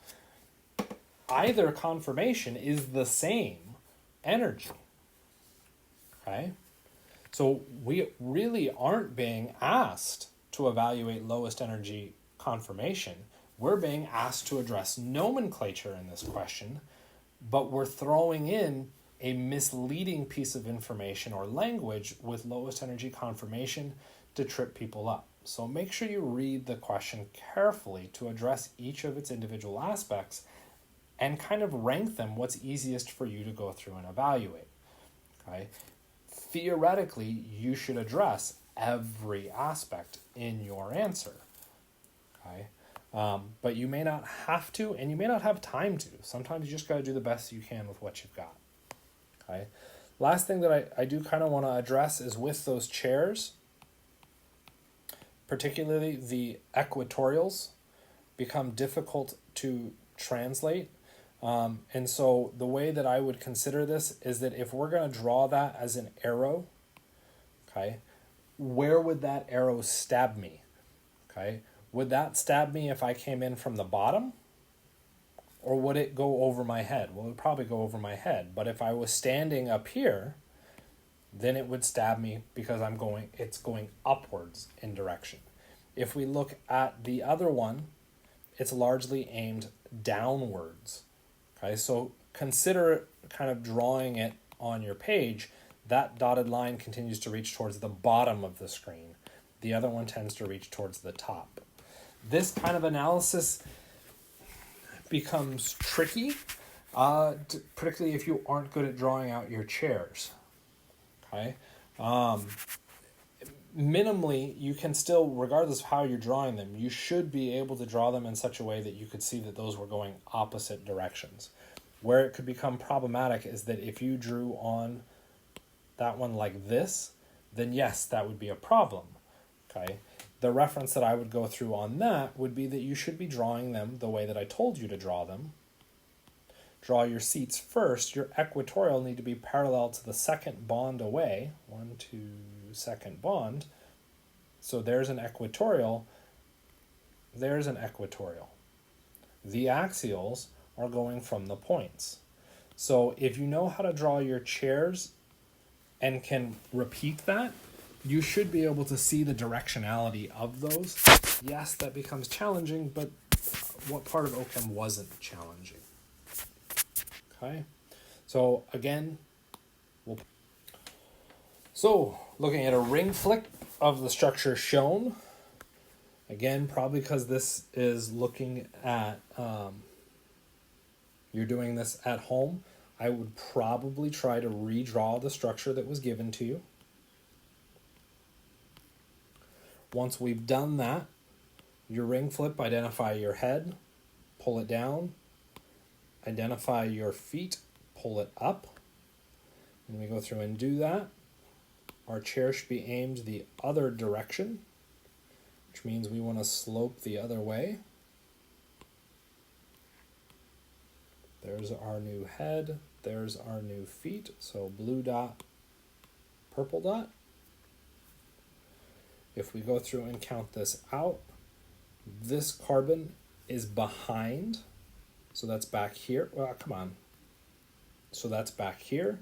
Either conformation is the same energy. Okay? So we really aren't being asked to evaluate lowest energy conformation. We're being asked to address nomenclature in this question, but we're throwing in a misleading piece of information or language with lowest energy conformation to trip people up. So make sure you read the question carefully to address each of its individual aspects and kind of rank them what's easiest for you to go through and evaluate. Okay? Theoretically, you should address every aspect in your answer. Okay? But you may not have to, and you may not have time to. Sometimes you just got to do the best you can with what you've got. Okay? Last thing that I do kind of want to address is with those chairs, particularly the equatorials become difficult to translate. And so the way that I would consider this is that if we're going to draw that as an arrow, okay, where would that arrow stab me? Okay, would that stab me if I came in from the bottom? Or would it go over my head? Well, it would probably go over my head. But if I was standing up here, then it would stab me because it's going upwards in direction. If we look at the other one, it's largely aimed downwards. Okay, so consider kind of drawing it on your page. That dotted line continues to reach towards the bottom of the screen. The other one tends to reach towards the top. This kind of analysis becomes tricky, particularly if you aren't good at drawing out your chairs. Okay, minimally, you can still, regardless of how you're drawing them, you should be able to draw them in such a way that you could see that those were going opposite directions. Where it could become problematic is that if you drew on that one like this, then yes, that would be a problem. Okay. The reference that I would go through on that would be that you should be drawing them the way that I told you to draw them. Draw your seats first. Your equatorial need to be parallel to the second bond away. 1, 2, second bond. So there's an equatorial. There's an equatorial. The axials are going from the points. So if you know how to draw your chairs and can repeat that, you should be able to see the directionality of those. Yes, that becomes challenging, but what part of OChem wasn't challenging? Okay, so again, looking at a ring flick of the structure shown, again, probably because this is looking at, you're doing this at home, I would probably try to redraw the structure that was given to you. Once we've done that, your ring flip, identify your head, pull it down, identify your feet, pull it up. And we go through and do that. Our chair should be aimed the other direction, which means we want to slope the other way. There's our new head, there's our new feet, so blue dot, purple dot. If we go through and count this out, this carbon is behind, so that's back here. Well, come on. So that's back here.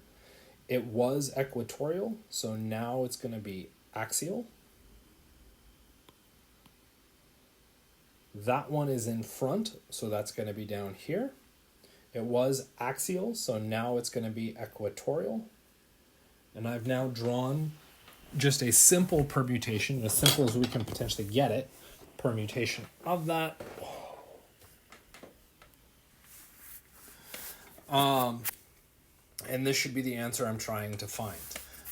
It was equatorial, so now it's going to be axial. That one is in front, so that's going to be down here. It was axial, so now it's going to be equatorial. And I've now drawn just a simple permutation, as simple as we can potentially get it, permutation of that. And this should be the answer I'm trying to find.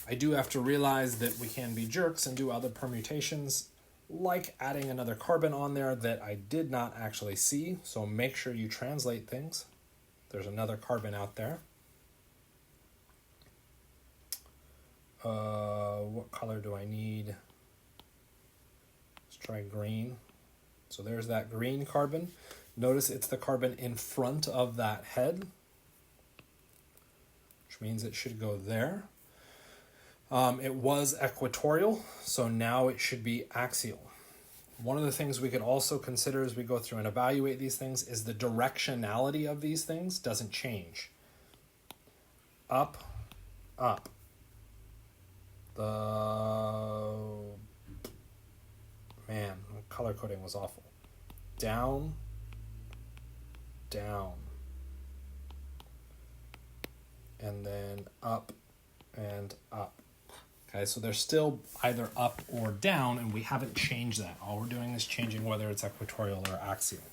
I do have to realize that we can be jerks and do other permutations, like adding another carbon on there that I did not actually see. So make sure you translate things. There's another carbon out there. What color do I need? Let's try green. So there's that green carbon. Notice it's the carbon in front of that head, which means it should go there. It was equatorial, so now it should be axial. One of the things we could also consider as we go through and evaluate these things is the directionality of these things doesn't change. Up, up. Man, color coding was awful. Down, down. And then up and up. Okay, so they're still either up or down, and we haven't changed that. All we're doing is changing whether it's equatorial or axial.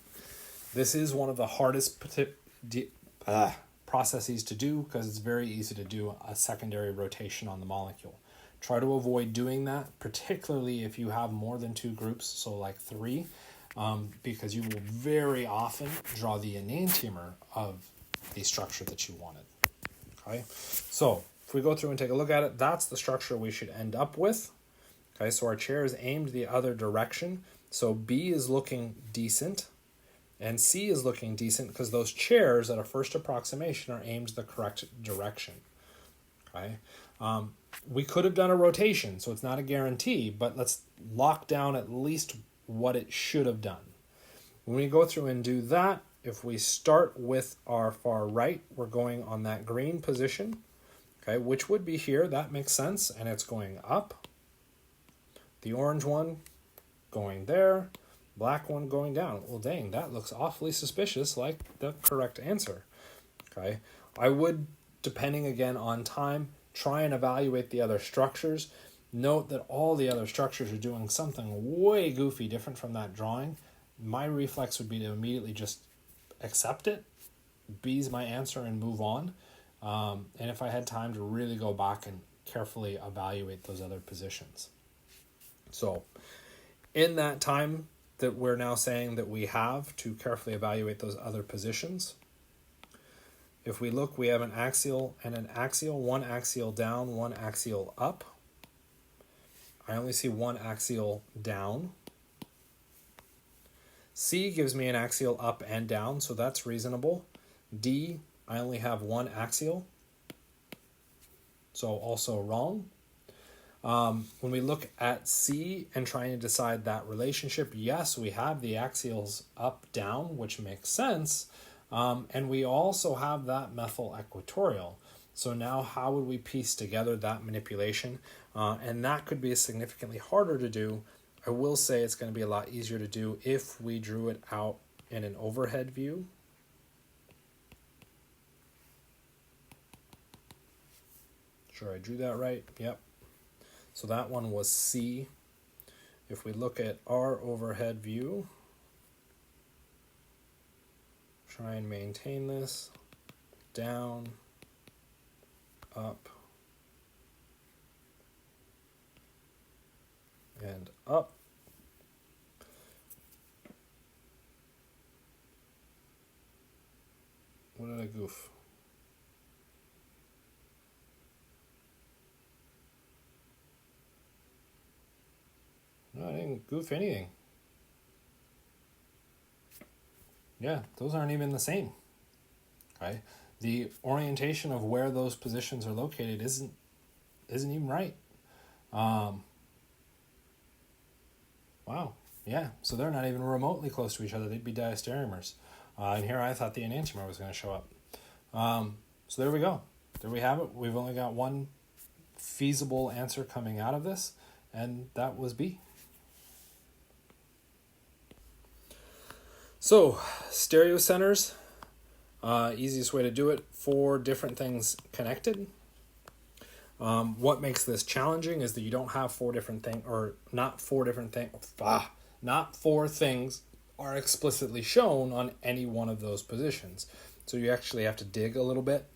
This is one of the hardest processes to do because it's very easy to do a secondary rotation on the molecule. Try to avoid doing that, particularly if you have more than two groups, so like 3, because you will very often draw the enantiomer of the structure that you wanted. Okay, so if we go through and take a look at it, that's the structure we should end up with. Okay, so our chair is aimed the other direction. So B is looking decent, and C is looking decent because those chairs at a first approximation are aimed the correct direction. Okay, we could have done a rotation, so it's not a guarantee, but let's lock down at least what it should have done. When we go through and do that, if we start with our far right, we're going on that green position, okay, which would be here. That makes sense, and it's going up. The orange one going there, black one going down. Well, dang, that looks awfully suspicious, like the correct answer. Okay, I would, depending again on time, try and evaluate the other structures. Note that all the other structures are doing something way goofy different from that drawing. My reflex would be to immediately just accept it, B's my answer, and move on. And if I had time to really go back and carefully evaluate those other positions. So in that time that we're now saying that we have to carefully evaluate those other positions, if we look, we have an axial and an axial, one axial down, one axial up. I only see one axial down. C gives me an axial up and down, so that's reasonable. D, I only have one axial, so also wrong. When we look at C and trying to decide that relationship, yes, we have the axials up, down, which makes sense. And we also have that methyl equatorial. So now how would we piece together that manipulation? And that could be significantly harder to do. I will say it's going to be a lot easier to do if we drew it out in an overhead view. Sure, I drew that right. Yep. So that one was C. If we look at our overhead view, try and maintain this, down, up, and up. What did I goof? No, I didn't goof anything. Yeah, those aren't even the same. Okay, the orientation of where those positions are located isn't even right. Wow. Yeah, so they're not even remotely close to each other. They'd be diastereomers. And here I thought the enantiomer was going to show up. So there we go. There we have it. We've only got one feasible answer coming out of this, and that was B. So, stereocenters, easiest way to do it, 4 different things connected. What makes this challenging is that you don't have 4 different things, or not 4 different things, not 4 things are explicitly shown on any one of those positions. So you actually have to dig a little bit.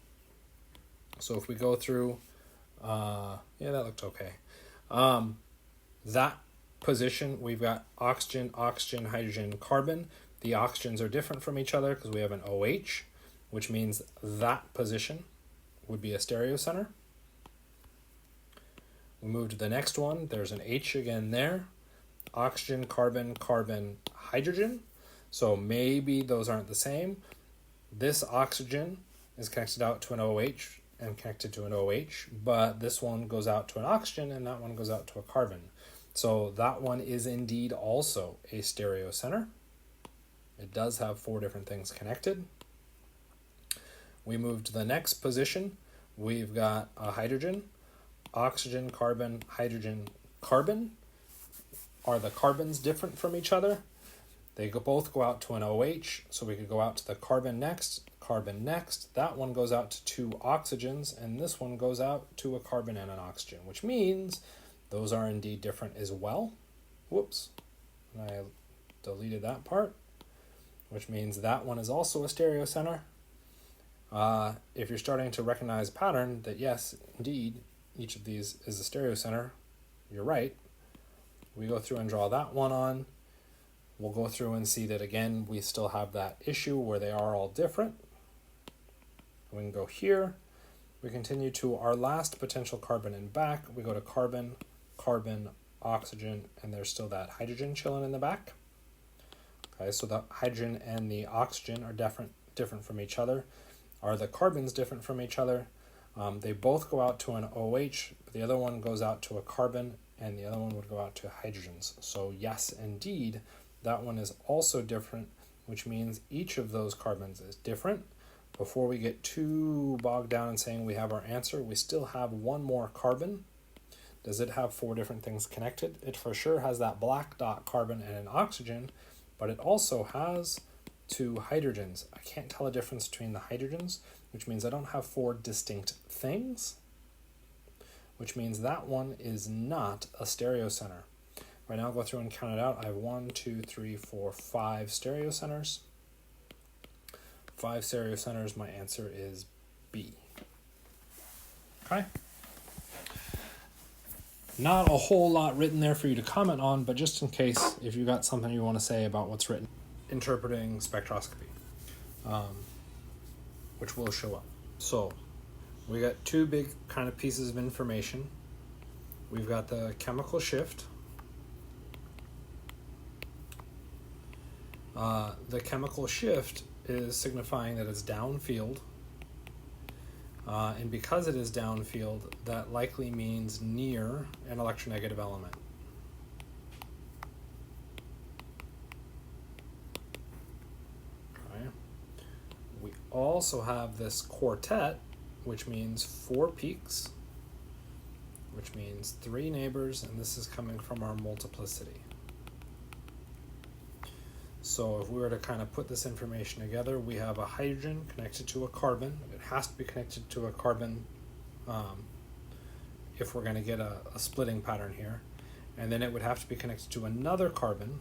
So if we go through Yeah, that looked okay. That position, we've got oxygen, oxygen, hydrogen, carbon. The oxygens are different from each other because we have an OH, which means that position would be a stereocenter. We move to the next one. There's an H again there. Oxygen, carbon, carbon, hydrogen. So maybe those aren't the same. This oxygen is connected out to an OH and connected to an OH, but this one goes out to an oxygen and that one goes out to a carbon. So that one is indeed also a stereocenter. It does have 4 different things connected. We move to the next position. We've got a hydrogen, oxygen, carbon, hydrogen, carbon. Are the carbons different from each other? They both go out to an OH, so we could go out to the carbon next. That one goes out to 2 oxygens, and this one goes out to a carbon and an oxygen, which means those are indeed different as well. Whoops, I deleted that part, which means that one is also a stereocenter. If you're starting to recognize a pattern that yes, indeed, each of these is a stereocenter, you're right. We go through and draw that one on. We'll go through and see that again, we still have that issue where they are all different. We can go here. We continue to our last potential carbon and back. We go to carbon, carbon, oxygen, and there's still that hydrogen chilling in the back. Okay, so the hydrogen and the oxygen are different from each other. Are the carbons different from each other? They both go out to an OH, but the other one goes out to a carbon, and the other one would go out to hydrogens. So yes, indeed, that one is also different, which means each of those carbons is different. Before we get too bogged down in saying we have our answer, we still have one more carbon. Does it have 4 different things connected? It for sure has that black dot carbon and an oxygen, but it also has 2 hydrogens. I can't tell a difference between the hydrogens, which means I don't have 4 distinct things, which means that one is not a stereocenter. Right now I'll go through and count it out. I have 1, 2, 3, 4, 5 stereocenters. 5 stereocenters, my answer is B. Okay. Not a whole lot written there for you to comment on, but just in case, if you got something you want to say about what's written. Interpreting spectroscopy, which will show up. So we got 2 big kind of pieces of information. We've got the chemical shift. The chemical shift is signifying that it's downfield. And because it is downfield, that likely means near an electronegative element. Okay. We also have this quartet, which means 4 peaks, which means 3 neighbors, and this is coming from our multiplicity. So if we were to kind of put this information together, we have a hydrogen connected to a carbon. It has to be connected to a carbon if we're going to get a splitting pattern here. And then it would have to be connected to another carbon,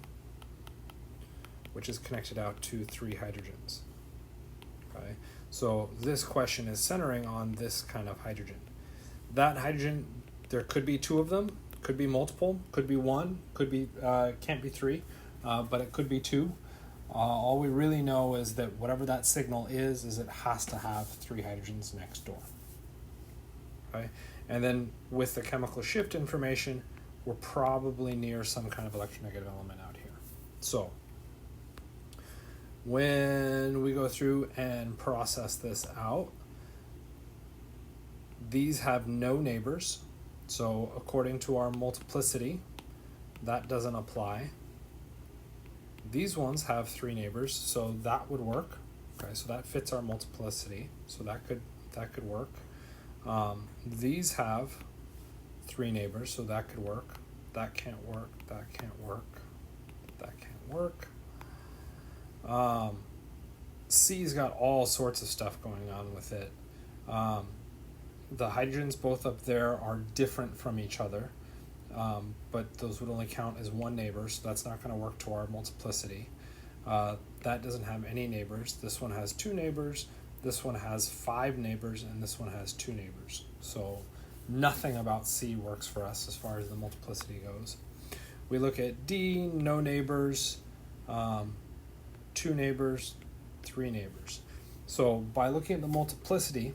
which is connected out to 3 hydrogens. Okay, so this question is centering on this kind of hydrogen. That hydrogen, there could be 2 of them, could be multiple, could be 1, could be can't be 3. But it could be 2. All we really know is that whatever that signal is it has to have 3 hydrogens next door. Okay, and then with the chemical shift information, we're probably near some kind of electronegative element out here. So when we go through and process this out, these have no neighbors. So according to our multiplicity, that doesn't apply. These ones have 3 neighbors, so that would work. Okay, so that fits our multiplicity, so that could work. These have 3 neighbors, so that could work. That can't work. That can't work. That can't work. C's got all sorts of stuff going on with it. The hydrogens both up there are different from each other. But those would only count as 1 neighbor, so that's not going to work to our multiplicity. That doesn't have any neighbors. This one has 2 neighbors, this one has 5 neighbors, and this one has 2 neighbors. So Nothing about C works for us as far as the multiplicity goes. We look at D, no neighbors, 2 neighbors, 3 neighbors. So by looking at the multiplicity,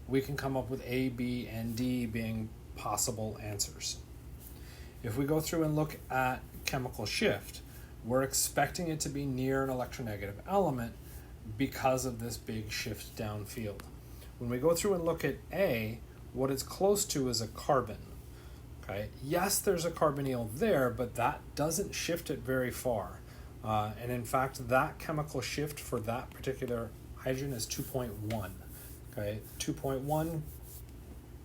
we can come up with A, B, and D being possible answers. If we go through and look at chemical shift, we're expecting it to be near an electronegative element because of this big shift downfield. When we go through and look at A, what it's close to is a carbon. Okay. Yes, there's a carbonyl there, but that doesn't shift it very far. And in fact, that chemical shift for that particular hydrogen is 2.1. Okay, 2.1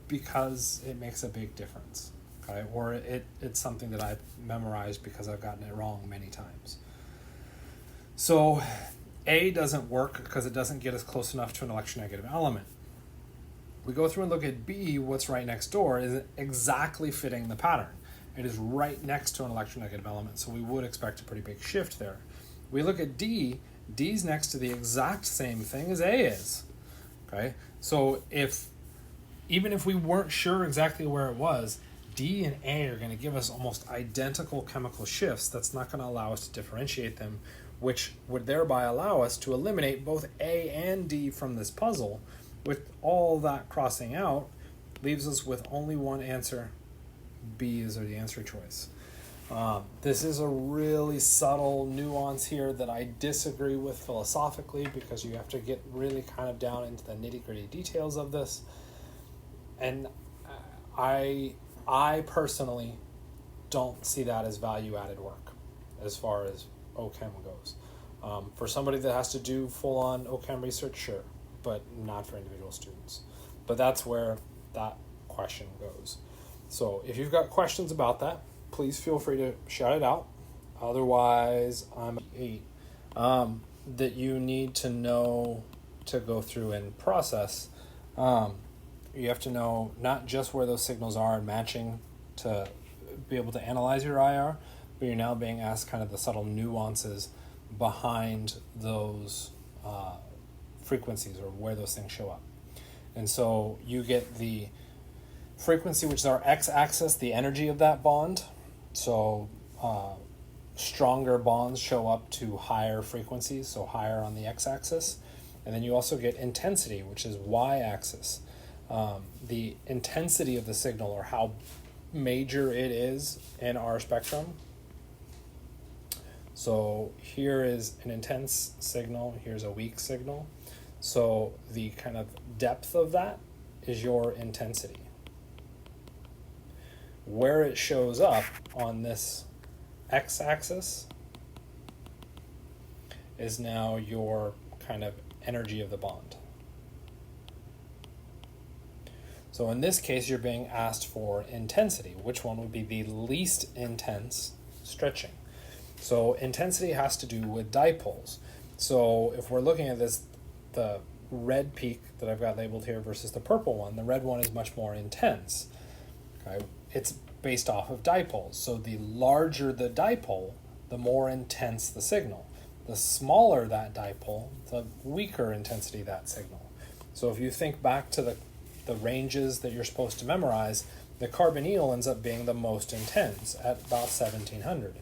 because it makes a big difference. Okay, or it's something that I've memorized because I've gotten it wrong many times. So A doesn't work because it doesn't get us close enough to an electronegative element. We go through and look at B, what's right next door is exactly fitting the pattern. It is right next to an electronegative element, so we would expect a pretty big shift there. We look at D, D's next to the exact same thing as A is. Okay, so even if we weren't sure exactly where it was, D and A are going to give us almost identical chemical shifts. That's not going to allow us to differentiate them, which would thereby allow us to eliminate both A and D from this puzzle. With all that crossing out, leaves us with only one answer. B is the answer choice. This is a really subtle nuance here that I disagree with philosophically because you have to get really kind of down into the nitty-gritty details of this. And I personally don't see that as value-added work as far as OChem goes. For somebody that has to do full-on OChem research, sure, but not for individual students. But that's where that question goes. So if you've got questions about that, please feel free to shout it out. Otherwise, I'm 8 that you need to know to go through and process. You have to know not just where those signals are and matching to be able to analyze your IR, but you're now being asked kind of the subtle nuances behind those frequencies or where those things show up. And so you get the frequency, which is our x-axis, the energy of that bond. So stronger bonds show up to higher frequencies, so higher on the x-axis. And then you also get intensity, which is y-axis. The intensity of the signal, or how major it is in our spectrum. So here is an intense signal, here's a weak signal. So the kind of depth of that is your intensity. Where it shows up on this x-axis is now your kind of energy of the bond. So in this case, you're being asked for intensity. Which one would be the least intense stretching? So intensity has to do with dipoles. So if we're looking at this, the red peak that I've got labeled here versus the purple one, the red one is much more intense. Okay? It's based off of dipoles. So the larger the dipole, the more intense the signal. The smaller that dipole, the weaker intensity that signal. So if you think back to the ranges that you're supposed to memorize, the carbonyl ends up being the most intense at about 1700.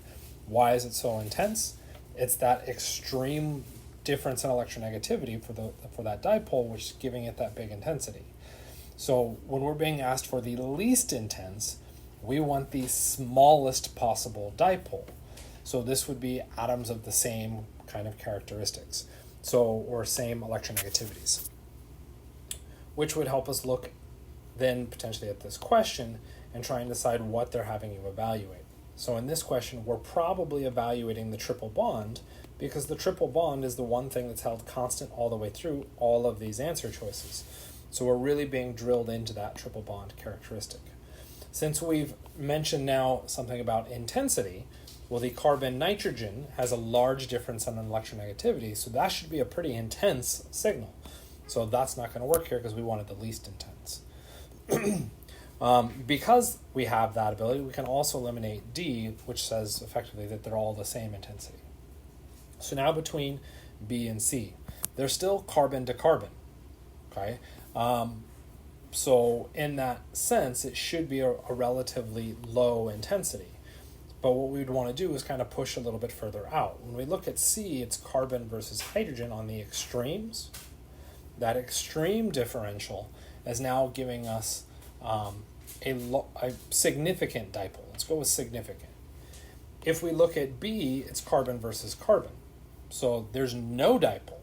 Why is it so intense? It's that extreme difference in electronegativity for that dipole, which is giving it that big intensity. So when we're being asked for the least intense, we want the smallest possible dipole. So this would be atoms of the same kind of characteristics, or same electronegativities, which would help us look then potentially at this question and try and decide what they're having you evaluate. So in this question, we're probably evaluating the triple bond because the triple bond is the one thing that's held constant all the way through all of these answer choices. So we're really being drilled into that triple bond characteristic. Since we've mentioned now something about intensity, well, the carbon-nitrogen has a large difference on electronegativity, so that should be a pretty intense signal. So that's not going to work here because we wanted the least intense. Because we have that ability, we can also eliminate D, which says effectively that they're all the same intensity. So now between B and C, they're still carbon to carbon. Okay, So in that sense, it should be a relatively low intensity. But what we'd want to do is kind of push a little bit further out. When we look at C, it's carbon versus hydrogen on the extremes. That extreme differential is now giving us a significant dipole. Let's go with significant. If we look at B, it's carbon versus carbon. So there's no dipole.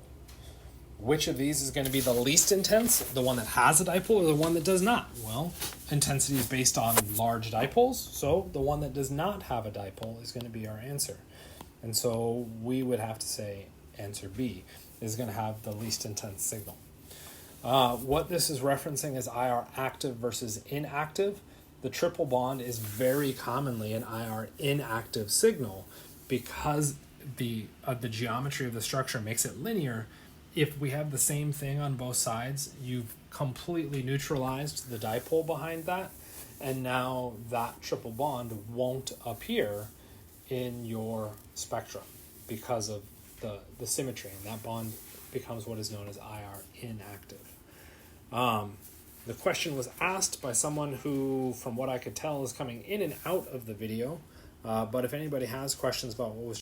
Which of these is going to be the least intense? The one that has a dipole or the one that does not? Well, intensity is based on large dipoles, so the one that does not have a dipole is going to be our answer. And so we would have to say answer B is going to have the least intense signal. What this is referencing is IR active versus inactive. The triple bond is very commonly an IR inactive signal because the geometry of the structure makes it linear. If we have the same thing on both sides, you've completely neutralized the dipole behind that, and now that triple bond won't appear in your spectrum because of the symmetry, and that bond becomes what is known as IR inactive. The question was asked by someone who, from what I could tell, is coming in and out of the video, but if anybody has questions about what was